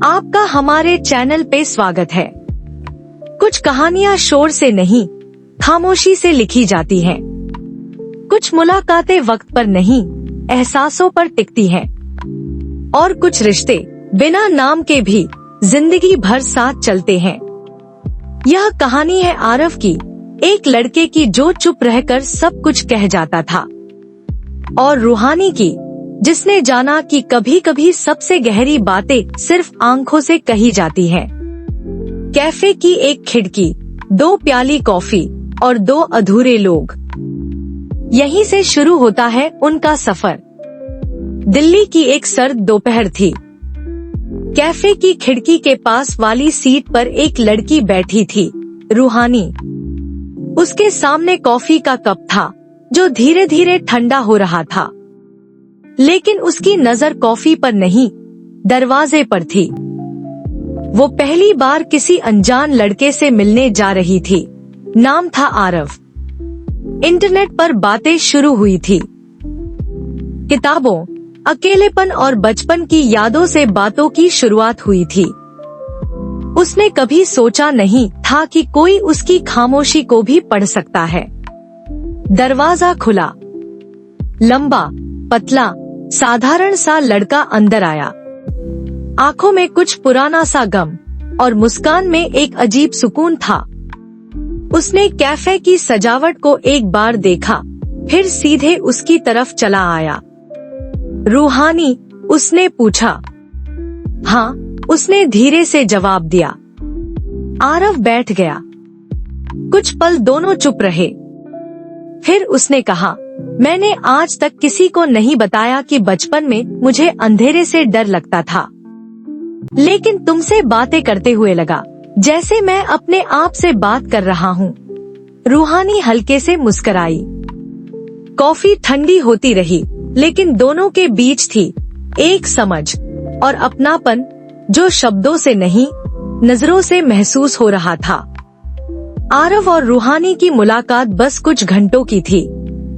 आपका हमारे चैनल पे स्वागत है। कुछ कहानियाँ शोर से नहीं, खामोशी से लिखी जाती हैं। कुछ मुलाकातें वक्त पर नहीं, एहसासों पर टिकती हैं। और कुछ रिश्ते बिना नाम के भी जिंदगी भर साथ चलते हैं। यह कहानी है आरव की, एक लड़के की जो चुप रहकर सब कुछ कह जाता था, और रूहानी की, जिसने जाना कि कभी कभी सबसे गहरी बातें सिर्फ आंखों से कही जाती हैं। कैफे की एक खिड़की, 2 प्याली कॉफी और 2 अधूरे लोग। यहीं से शुरू होता है उनका सफर। दिल्ली की एक सर्द दोपहर थी। कैफे की खिड़की के पास वाली सीट पर एक लड़की बैठी थी, रूहानी। उसके सामने कॉफी का कप था जो धीरे धीरे ठंडा हो रहा था, लेकिन उसकी नजर कॉफी पर नहीं, दरवाजे पर थी। वो पहली बार किसी अनजान लड़के से मिलने जा रही थी। नाम था आरव। इंटरनेट पर बातें शुरू हुई थी। किताबों, अकेलेपन और बचपन की यादों से बातों की शुरुआत हुई थी। उसने कभी सोचा नहीं था कि कोई उसकी खामोशी को भी पढ़ सकता है। दरवाजा खुला। लंबा, पतला, साधारण सा लड़का अंदर आया। आंखों में कुछ पुराना सा गम और मुस्कान में एक अजीब सुकून था। उसने कैफे की सजावट को एक बार देखा, फिर सीधे उसकी तरफ चला आया। रूहानी, उसने पूछा। हाँ, उसने धीरे से जवाब दिया। आरव बैठ गया। कुछ पल दोनों चुप रहे। फिर उसने कहा, मैंने आज तक किसी को नहीं बताया कि बचपन में मुझे अंधेरे से डर लगता था, लेकिन तुमसे बातें करते हुए लगा जैसे मैं अपने आप से बात कर रहा हूँ। रूहानी हल्के से मुस्कुराई। कॉफी ठंडी होती रही, लेकिन दोनों के बीच थी एक समझ और अपनापन जो शब्दों से नहीं, नजरों से महसूस हो रहा था। आरव और रूहानी की मुलाकात बस कुछ घंटों की थी,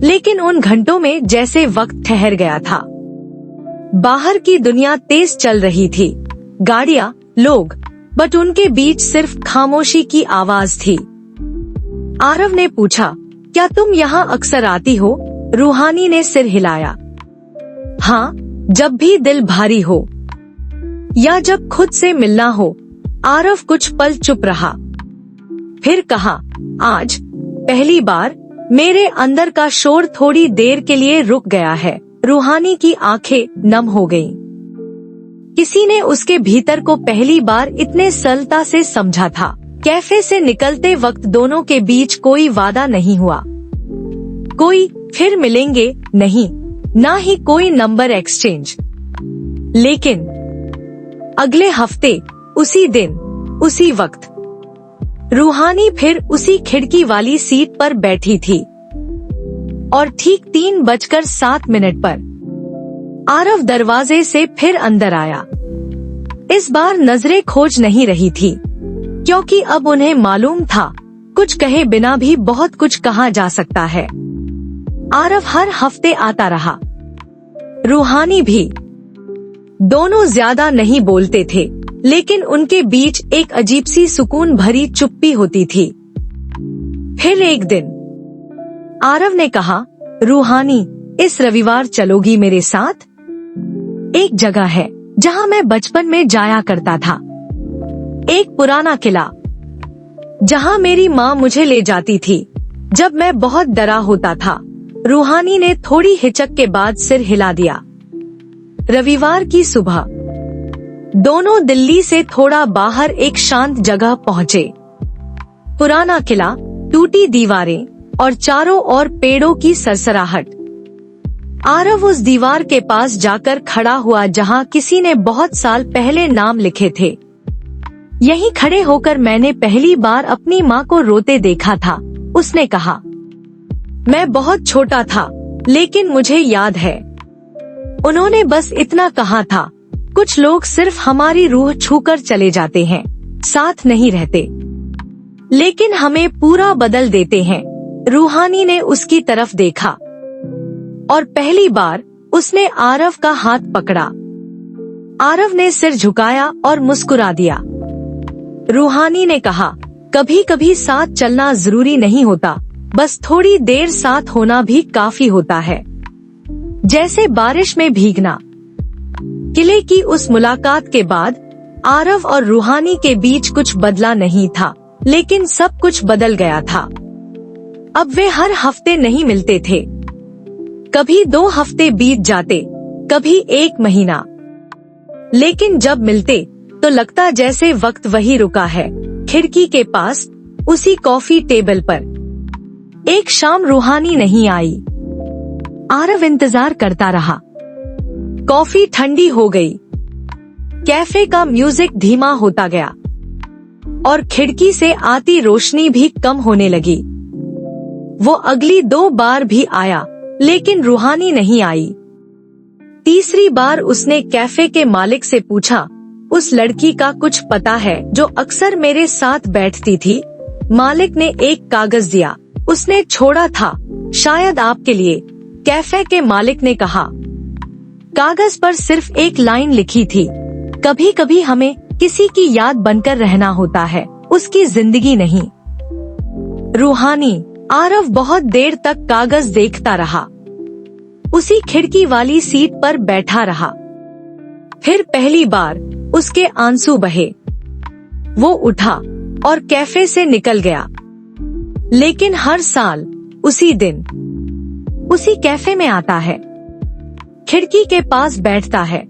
लेकिन उन घंटों में जैसे वक्त ठहर गया था। बाहर की दुनिया तेज चल रही थी, गाड़ियाँ, लोग, बट उनके बीच सिर्फ खामोशी की आवाज थी। आरव ने पूछा, क्या तुम यहाँ अक्सर आती हो? रूहानी ने सिर हिलाया। हाँ, जब भी दिल भारी हो या जब खुद से मिलना हो। आरव कुछ पल चुप रहा, फिर कहा, आज पहली बार मेरे अंदर का शोर थोड़ी देर के लिए रुक गया है। रूहानी की आंखें नम हो गईं। किसी ने उसके भीतर को पहली बार इतने सरलता से समझा था। कैफे से निकलते वक्त दोनों के बीच कोई वादा नहीं हुआ, कोई फिर मिलेंगे नहीं, ना ही कोई नंबर एक्सचेंज। लेकिन अगले हफ्ते, उसी दिन, उसी वक्त, रूहानी फिर उसी खिड़की वाली सीट पर बैठी थी, और ठीक 3:07 पर आरव दरवाजे से फिर अंदर आया। इस बार नजरें खोज नहीं रही थी, क्योंकि अब उन्हें मालूम था कुछ कहे बिना भी बहुत कुछ कहा जा सकता है। आरव हर हफ्ते आता रहा, रूहानी भी। दोनों ज्यादा नहीं बोलते थे, लेकिन उनके बीच एक अजीब सी सुकून भरी चुप्पी होती थी। फिर एक दिन आरव ने कहा, रूहानी, इस रविवार चलोगी मेरे साथ? एक जगह है जहाँ मैं बचपन में जाया करता था। एक पुराना किला, जहाँ मेरी माँ मुझे ले जाती थी जब मैं बहुत डरा होता था। रूहानी ने थोड़ी हिचक के बाद सिर हिला दिया। रविवार की सुबह दोनों दिल्ली से थोड़ा बाहर एक शांत जगह पहुँचे। पुराना किला, टूटी दीवारें और चारों ओर पेड़ों की सरसराहट। आरव उस दीवार के पास जाकर खड़ा हुआ जहां किसी ने बहुत साल पहले नाम लिखे थे। यहीं खड़े होकर मैंने पहली बार अपनी माँ को रोते देखा था, उसने कहा। मैं बहुत छोटा था, लेकिन मुझे याद है। उन्होंने बस इतना कहा था, कुछ लोग सिर्फ हमारी रूह छूकर चले जाते हैं, साथ नहीं रहते, लेकिन हमें पूरा बदल देते हैं। रूहानी ने उसकी तरफ देखा, और पहली बार उसने आरव का हाथ पकड़ा। आरव ने सिर झुकाया और मुस्कुरा दिया। रूहानी ने कहा, कभी कभी साथ चलना जरूरी नहीं होता, बस थोड़ी देर साथ होना भी काफी होता है, जैसे बारिश में भीगना। किले की उस मुलाकात के बाद आरव और रूहानी के बीच कुछ बदला नहीं था, लेकिन सब कुछ बदल गया था। अब वे हर हफ्ते नहीं मिलते थे, कभी 2 हफ्ते बीत जाते, कभी 1 महीना, लेकिन जब मिलते तो लगता जैसे वक्त वही रुका है, खिड़की के पास, उसी कॉफी टेबल पर। एक शाम रूहानी नहीं आई। आरव इंतजार करता रहा। कॉफी ठंडी हो गई, कैफे का म्यूजिक धीमा होता गया और खिड़की से आती रोशनी भी कम होने लगी। वो अगली 2 बार भी आया, लेकिन रूहानी नहीं आई। तीसरी बार उसने कैफे के मालिक से पूछा, उस लड़की का कुछ पता है जो अक्सर मेरे साथ बैठती थी? मालिक ने एक कागज दिया, उसने छोड़ा था, शायद आपके लिए, कैफे के मालिक ने कहा। कागज पर सिर्फ एक लाइन लिखी थी, कभी कभी हमें किसी की याद बनकर रहना होता है, उसकी जिंदगी नहीं। रूहानी। आरव बहुत देर तक कागज देखता रहा, उसी खिड़की वाली सीट पर बैठा रहा। फिर पहली बार उसके आंसू बहे। वो उठा और कैफे से निकल गया। लेकिन हर साल उसी दिन उसी कैफे में आता है, खिड़की के पास बैठता है,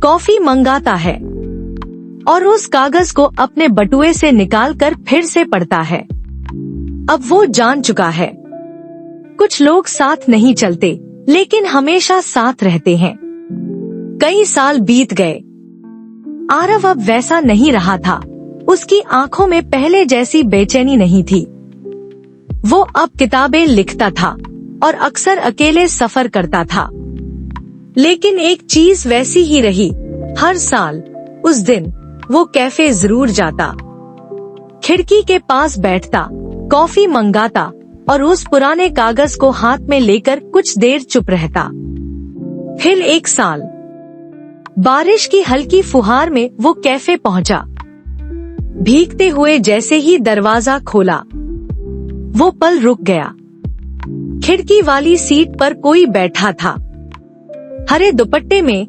कॉफी मंगाता है और उस कागज को अपने बटुए से निकालकर फिर से पढ़ता है। अब वो जान चुका है, कुछ लोग साथ नहीं चलते, लेकिन हमेशा साथ रहते हैं। कई साल बीत गए। आरव अब वैसा नहीं रहा था, उसकी आंखों में पहले जैसी बेचैनी नहीं थी। वो अब किताबें लिखता था और अक्सर अकेले सफर करता था। लेकिन एक चीज वैसी ही रही, हर साल उस दिन वो कैफे जरूर जाता, खिड़की के पास बैठता, कॉफी मंगाता और उस पुराने कागज को हाथ में लेकर कुछ देर चुप रहता। फिर एक साल बारिश की हल्की फुहार में वो कैफे पहुंचा। भीगते हुए जैसे ही दरवाजा खोला, वो पल रुक गया। खिड़की वाली सीट पर कोई बैठा था, हरे दुपट्टे में,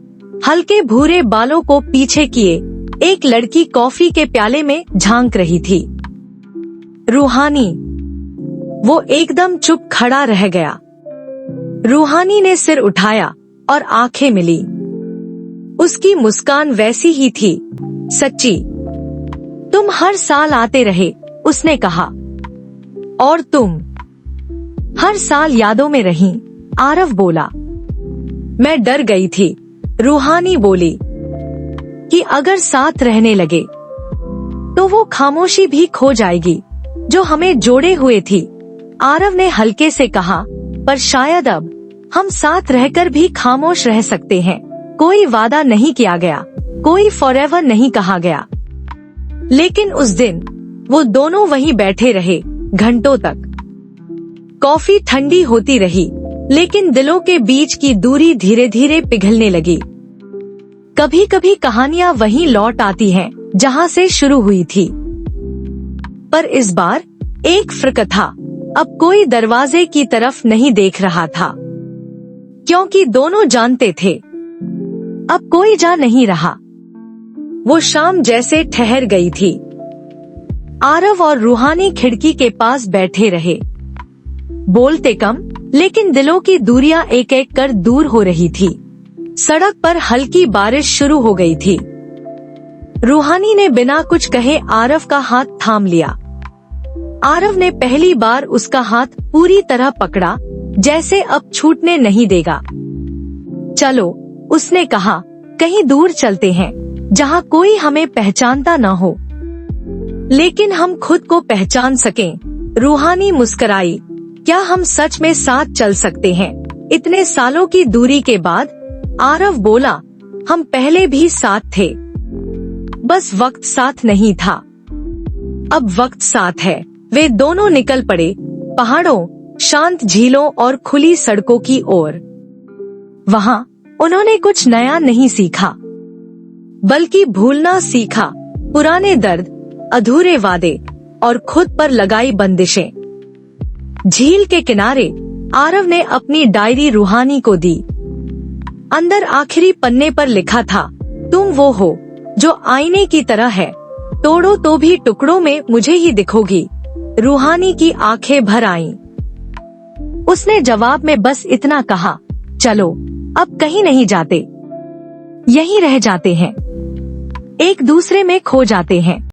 हल्के भूरे बालों को पीछे किए एक लड़की कॉफी के प्याले में झांक रही थी। रूहानी। वो एकदम चुप खड़ा रह गया। रूहानी ने सिर उठाया और आंखें मिली। उसकी मुस्कान वैसी ही थी, सच्ची। तुम हर साल आते रहे, उसने कहा, और तुम हर साल यादों में रही, आरव बोला। मैं डर गई थी, रूहानी बोली, कि अगर साथ रहने लगे तो वो खामोशी भी खो जाएगी जो हमें जोड़े हुए थी। आरव ने हल्के से कहा, पर शायद अब हम साथ रहकर भी खामोश रह सकते हैं। कोई वादा नहीं किया गया, कोई फॉरएवर नहीं कहा गया। लेकिन उस दिन वो दोनों वहीं बैठे रहे, घंटों तक। कॉफी ठंडी होती रही, लेकिन दिलों के बीच की दूरी धीरे धीरे पिघलने लगी। कभी कभी कहानियां वहीं लौट आती हैं जहां से शुरू हुई थी, पर इस बार एक फर्क था। अब कोई दरवाजे की तरफ नहीं देख रहा था, क्योंकि दोनों जानते थे अब कोई जा नहीं रहा। वो शाम जैसे ठहर गई थी। आरव और रूहानी खिड़की के पास बैठे रहे, बोलते कम, लेकिन दिलों की दूरियां एक एक कर दूर हो रही थी। सड़क पर हल्की बारिश शुरू हो गई थी। रूहानी ने बिना कुछ कहे आरव का हाथ थाम लिया। आरव ने पहली बार उसका हाथ पूरी तरह पकड़ा, जैसे अब छूटने नहीं देगा। चलो, उसने कहा, कहीं दूर चलते हैं, जहाँ कोई हमें पहचानता न हो, लेकिन हम खुद को पहचान सकें। रूहानी मुस्कुराई, क्या हम सच में साथ चल सकते हैं इतने सालों की दूरी के बाद? आरव बोला, हम पहले भी साथ थे, बस वक्त साथ नहीं था। अब वक्त साथ है। वे दोनों निकल पड़े, पहाड़ों, शांत झीलों और खुली सड़कों की ओर। वहाँ उन्होंने कुछ नया नहीं सीखा, बल्कि भूलना सीखा पुराने दर्द, अधूरे वादे और खुद पर लगाई बंदिशें। झील के किनारे आरव ने अपनी डायरी रूहानी को दी। अंदर आखिरी पन्ने पर लिखा था, तुम वो हो जो आईने की तरह है, तोड़ो तो भी टुकड़ों में मुझे ही दिखोगी। रूहानी की आंखें भर आईं। उसने जवाब में बस इतना कहा, चलो अब कहीं नहीं जाते, यहीं रह जाते हैं, एक दूसरे में खो जाते हैं।